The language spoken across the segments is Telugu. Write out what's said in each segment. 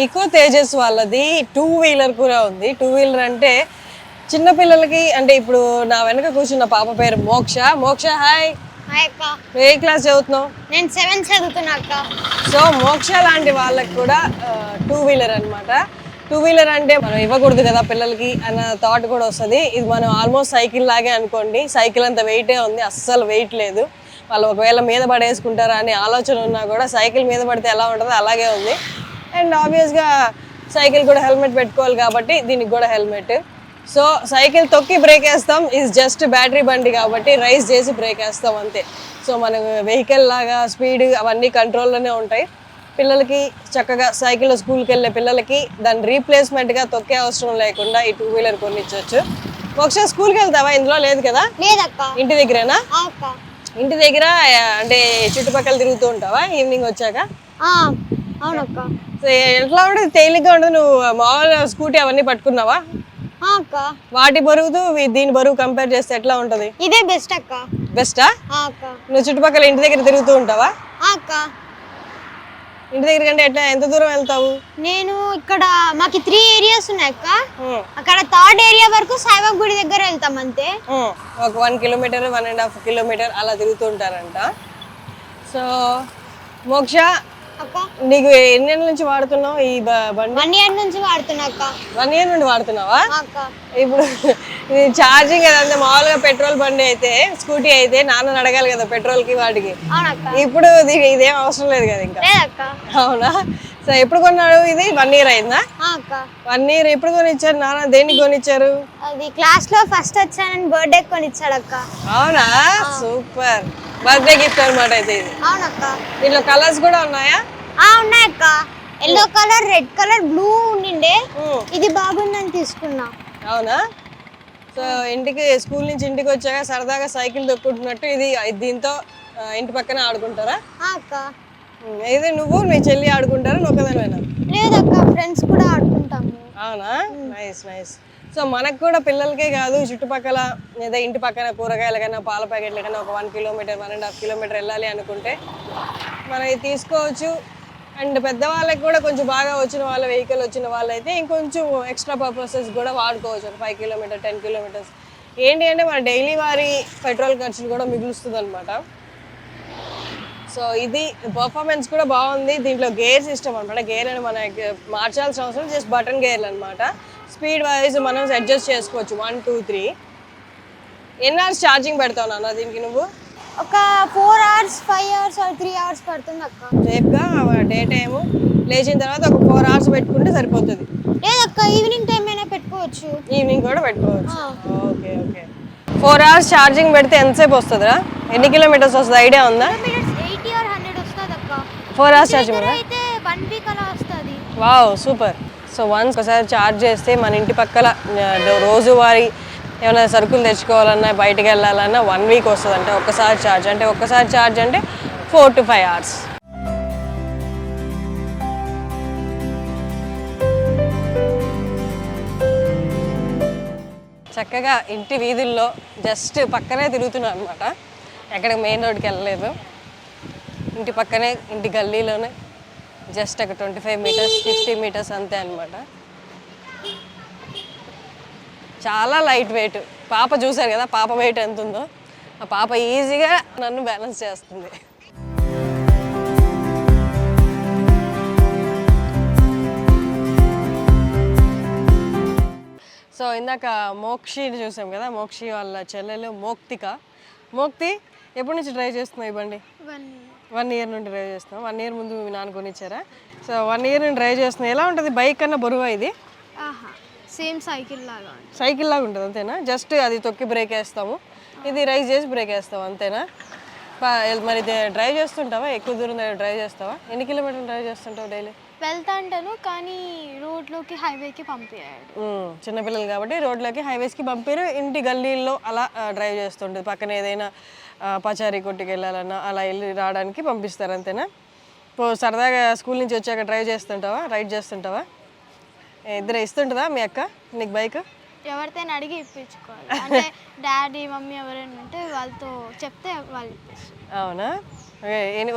ఈకో తేజస్ వాళ్ళది 2-వీలర్ కూడా ఉంది. 2-వీలర్ అంటే చిన్న పిల్లలకి, అంటే ఇప్పుడు నా వెనక కూర్చున్న పాప పేరు మోక్ష. మోక్ష హాయ్. హాయ్ అక్క. ఏ క్లాస్ చదువుతున్నావు? నేను 7th చదువుతున్నా అక్క. సో మోక్ష లాంటి వాళ్ళకి కూడా 2-వీలర్ అనమాట. 2-వీలర్ అంటే మనం ఇవ్వకూడదు కదా పిల్లలకి అన్న థాట్ కూడా వస్తుంది. ఇది మనం ఆల్మోస్ట్ సైకిల్ లాగే అనుకోండి. సైకిల్ అంత వెయిటే ఉంది, అస్సలు వెయిట్ లేదు. వాళ్ళు ఒకవేళ మీద పడేసుకుంటారా అనే ఆలోచన ఉన్నా కూడా సైకిల్ మీద పడితే ఎలా ఉంటుందో అలాగే ఉంది. అండ్ ఆబ్వియస్గా సైకిల్ కూడా హెల్మెట్ పెట్టుకోవాలి కాబట్టి దీనికి కూడా హెల్మెట్. సో సైకిల్ తొక్కి బ్రేక్ వేస్తాం, ఇది జస్ట్ బ్యాటరీ బండి కాబట్టి రైస్ చేసి బ్రేక్ వేస్తాం అంతే. సో మన వెహికల్ లాగా స్పీడ్ అవన్నీ కంట్రోల్లోనే ఉంటాయి. పిల్లలకి చక్కగా సైకిల్లో స్కూల్కి వెళ్ళే పిల్లలకి దాని రీప్లేస్మెంట్గా తొక్కే అవసరం లేకుండా ఈ 2-వీలర్ కొనిచ్చొచ్చు. ఒకసారి స్కూల్కి వెళ్తావా? ఇందులో లేదు కదా? లేదక్క. ఇంటి దగ్గరేనా? అక్క. ఇంటి దగ్గర అంటే చుట్టుపక్కల తిరుగుతూ ఉంటావా ఈవినింగ్ వచ్చాక? అవునక్క. ఎట్లా ఉంటుంది? తేలిగ్గా ఉంటుంది. నువ్వు మామూలుగా స్కూటీ అవన్నీ పట్టుకున్నావా? అక్క. వాటి బరువుతో దీని బరువు కంపేర్ చేస్తే ఎట్లా ఉంటుంది? ఇదే బెస్ట్ అక్క. బెస్టా? అక్క. నువ్వు చుట్టుపక్కల ఇంటి దగ్గర తిరుగుతూ ఉంటావా? అక్క. ఇంటి దగ్గర కంటే ఎట్లా, ఎంత దూరం వెళ్తావు? నేను ఇక్కడ మాకు 3 ఏరియాస్ ఉన్నాయి అక్క. అక్కడ 3rd ఏరియా వరకు సాయిబాబా గుడి దగ్గర వెళ్తాం అంతే. ఒక 1 కిలోమీటర్ 1.5 కిలోమీటర్ అలా తిరుగుతూ ఉంటారంట. సో మోక్ష అక్క, నీకు ఎన్ని ఏళ్ళ నుంచి వాడుతున్నావు ఈ బండి? 1 year నుంచి వాడుతున్నా అక్క. 1 year నుండి వాడుతున్నావా? అక్క. ఇప్పుడు ఇది ఛార్జింగ్ కదంటే మామూలుగా పెట్రోల్ బండి అయితే, స్కూటీ అయితే నాన్నని అడగాలి కదా పెట్రోల్కి వాటికి. అవునక్క. ఇప్పుడు ఇదేం అవసరం లేదు కదా ఇంకా. లేదక్క. అవునా? సో ఎప్పుడు కొన్నాడు ఇది? 1 year అయిందా? అక్క. 1 year ఎప్పుడు కొనిచ్చారు నాన్న? దేనికి కొనిచ్చారు? అది క్లాస్ లో ఫస్ట్ వచ్చానని బర్త్డే కొనిచ్చాడు అక్క. అవునా? సూపర్. బర్త్డే గిఫ్ట్ అనమాట అయితే ఇది. అవునక్క. దీంట్లో కలర్స్ కూడా ఉన్నాయా? ఉన్నాయక్క. Yellow colour, red colour, blue ఉండిండే. ఇది బాగుందని తీసుకున్నా. అవునా? సో ఇంటికి స్కూల్ నుంచి ఇంటికి వచ్చాక సరదాగా సైకిల్ తొక్కుంటున్నట్టు ఇది దీంతో ఇంటి పక్కన ఆడుకుంటారా? అక్క. అయితే నువ్వు మీ చెల్లి ఆడుకుంటారా? నొక్కదానివేనా? లేదక్క, ఫ్రెండ్స్ కూడా ఆడుకుంటాము. అవునా? Nice nice. సో మనకు కూడా పిల్లలకే కాదు, చుట్టుపక్కల లేదా ఇంటి పక్కన కూరగాయలకైనా పాల ప్యాకెట్లకైనా ఒక 1 కిలోమీటర్ 1.5 కిలోమీటర్ వెళ్ళాలి అనుకుంటే మనం ఇది తీసుకోవచ్చు. అండ్ పెద్దవాళ్ళకి కూడా కొంచెం బాగా వచ్చిన వాళ్ళ వెహికల్ వచ్చిన వాళ్ళైతే ఇంకొంచెం ఎక్స్ట్రా పర్పసెస్ కూడా వాడుకోవచ్చు. ఒక 5 కిలోమీటర్ 10 కిలోమీటర్స్ ఏంటి అంటే మన డైలీ వారి పెట్రోల్ ఖర్చులు కూడా మిగులుస్తుంది అనమాట. సో ఇది పర్ఫార్మెన్స్ కూడా బాగుంది. దీంట్లో గేర్ సిస్టమ్ అనమాట. గేర్ అని మనకి మార్చాల్సిన అవసరం, జస్ట్ బటన్ గేర్లు అనమాట. స్పీడ్ వైజ్ మనం అడ్జస్ట్ చేసుకోవచ్చు 1 2 3. ఎన్ని అవర్స్ ఛార్జింగ్ పెడతావు నాన్న దీనికి నువ్వు? ఒక 4 hours 5 hours 3 hours పడుతుంది అక్క. సేఫ్గా డే టైము లేచిన తర్వాత ఒక 4 hours పెట్టుకుంటే సరిపోతుంది. లేదక్క, ఈవినింగ్ టైం అయినా పెట్టుకోవచ్చు. ఈవినింగ్ కూడా పెట్టుకోవచ్చు. Okay okay. 4 hours ఛార్జింగ్ పెడితే ఎంతసేపు వస్తుందిరా? ఎన్ని కిలోమీటర్స్ వస్తుంది ఐడియా ఉందా? 80 or 100 వస్తుంది అక్క. 4 hours ఛార్జింగ్ అయితే 1 week అలా వస్తుంది. Wow super. సో వన్స్ ఒకసారి ఛార్జ్ చేస్తే మన ఇంటి పక్కల రోజువారీ ఏమైనా సరుకులు తెచ్చుకోవాలన్నా బయటకు వెళ్ళాలన్నా 1 week వస్తుంది. అంటే ఒక్కసారి ఛార్జ్ అంటే 4 to 5 hours. చక్కగా ఇంటి వీధుల్లో జస్ట్ పక్కనే తిరుగుతున్నాను అనమాట. ఎక్కడికి మెయిన్ రోడ్కి వెళ్ళలేదు. ఇంటి పక్కనే, ఇంటి గల్లీలోనే జస్ట్ ఒక 25 meters 50 meters అంతే అనమాట. చాలా లైట్ వెయిట్. పాప చూసారు కదా పాప వెయిట్ ఎంత ఉందో. ఆ పాప ఈజీగా నన్ను బ్యాలెన్స్ చేస్తుంది. సో ఇందాక మోక్షిని చూసాం కదా, మోక్షి వాళ్ళ చెల్లెలు మోక్తి ఎప్పటి నుంచి డ్రైవ్ చేస్తున్నావు ఈ బండి? 1 year నుండి డ్రైవ్ చేస్తున్నావు. 1 year ముందు మీ నాన్న కొనిచ్చారా? సో 1 year నుండి డ్రైవ్ చేస్తున్నావు. ఎలా ఉంటుంది? బైక్ కన్నా బరువా ఇది? సేమ్ సైకిల్ లాగా ఉంటుంది అంతేనా? జస్ట్ అది తొక్కి బ్రేక్ వేస్తాము, ఇది రైజ్ చేసి బ్రేక్ వేస్తాము అంతేనా? మరి డ్రైవ్ చేస్తుంటావా? ఎక్కువ దూరం డ్రైవ్ చేస్తావా? ఎన్ని కిలోమీటర్లు డ్రైవ్ చేస్తుంటావు డైలీ? వెళ్తా అంటాను కానీ రోడ్లోకి హైవేకి పంపించాడు. చిన్నపిల్లలు కాబట్టి రోడ్లోకి హైవేస్కి పంపారు. ఇంటి గల్లీల్లో అలా డ్రైవ్ చేస్తుంటుంది. పక్కన ఏదైనా పచారీ కొట్టుకు వెళ్ళాలన్నా అలా వెళ్ళి రావడానికి పంపిస్తారు అంతేనా? సరదాగా స్కూల్ నుంచి వచ్చాక డ్రైవ్ చేస్తుంటావా? రైడ్ చేస్తుంటావా? ఇద్దరు ఇస్తుంటుందా మీ అక్క నీకు బైక్? ఎవరితోనే అడిగి ఇప్పించుకోవాలి. అంటే డాడీ మమ్మీ ఎవరైనా ఉంటే వాళ్ళతో చెప్తే వాళ్ళు ఇప్పిస్తారు. అవునా?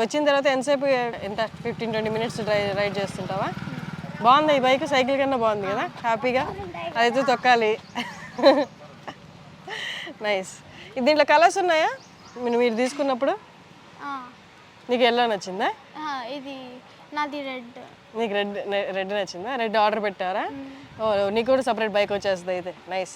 వచ్చిన తర్వాత ఎంతసేపు? ఎంత 15-20 minutes రైడ్ చేస్తుంటావా? బాగుంది ఈ బైక్, సైకిల్ కన్నా బాగుంది కదా, హ్యాపీగా అదైతే తొక్కాలి. నైస్. దీంట్లో కలర్స్ ఉన్నాయా మీరు తీసుకున్నప్పుడు? నీకు ఎల్లో నచ్చిందా? ఇది నాది రెడ్. నీకు రెడ్ నచ్చిందా? రెడ్ ఆర్డర్ పెట్టారా? ఓ నీకు కూడా సపరేట్ బైక్ వచ్చేస్తుంది అయితే. నైస్.